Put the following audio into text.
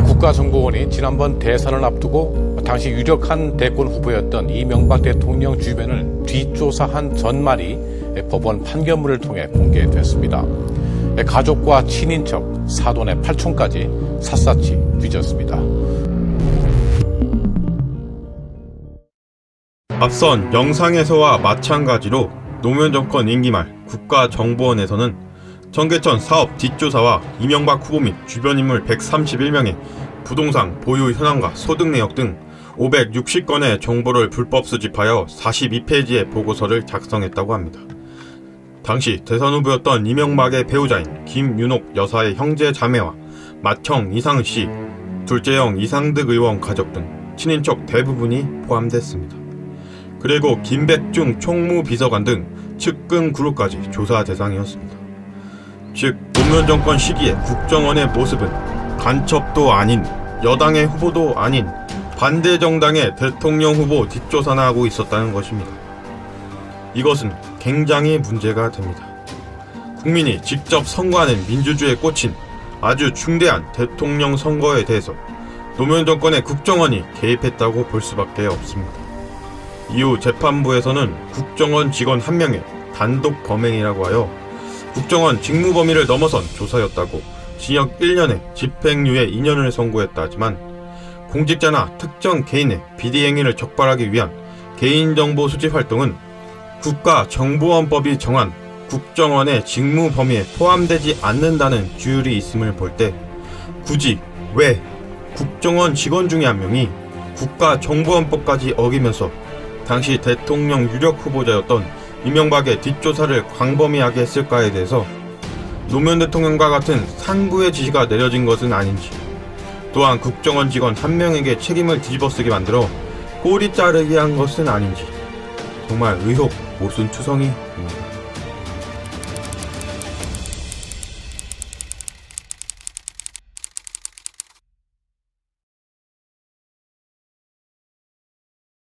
국가정보원이 지난번 대선을 앞두고 당시 유력한 대권 후보였던 이명박 대통령 주변을 뒷조사한 전말이 법원 판결문을 통해 공개됐습니다. 가족과 친인척, 사돈의 팔촌까지 샅샅이 뒤졌습니다. 앞선 영상에서와 마찬가지로 노무현 정권 임기 말 국가정보원에서는 청계천 사업 뒷조사와 이명박 후보 및 주변 인물 131명의 부동산 보유 현황과 소득 내역 등 560건의 정보를 불법 수집하여 42페이지의 보고서를 작성했다고 합니다. 당시 대선 후보였던 이명박의 배우자인 김윤옥 여사의 형제 자매와 맏형 이상은 씨, 둘째 형 이상득 의원 가족 등 친인척 대부분이 포함됐습니다. 그리고 김백중 총무비서관 등 측근 그룹까지 조사 대상이었습니다. 즉 노무현 정권 시기에 국정원의 모습은 간첩도 아닌 여당의 후보도 아닌 반대 정당의 대통령 후보 뒷조사나 하고 있었다는 것입니다. 이것은 굉장히 문제가 됩니다. 국민이 직접 선거하는 민주주의에 꽂힌 아주 중대한 대통령 선거에 대해서 노무현 정권의 국정원이 개입했다고 볼 수밖에 없습니다. 이후 재판부에서는 국정원 직원 한 명의 단독 범행이라고 하여 국정원 직무 범위를 넘어선 조사였다고 징역 1년에 집행유예 2년을 선고했다지만 공직자나 특정 개인의 비리행위를 적발하기 위한 개인정보 수집 활동은 국가정보원법이 정한 국정원의 직무 범위에 포함되지 않는다는 규율이 있음을 볼 때 굳이 왜 국정원 직원 중에 한 명이 국가정보원법까지 어기면서 당시 대통령 유력 후보자였던 이명박의 뒷조사를 광범위하게 했을까에 대해서 노무현 대통령과 같은 상부의 지시가 내려진 것은 아닌지, 또한 국정원 직원 한 명에게 책임을 뒤집어쓰게 만들어 꼬리 자르게 한 것은 아닌지 정말 의혹 모순투성이입니다.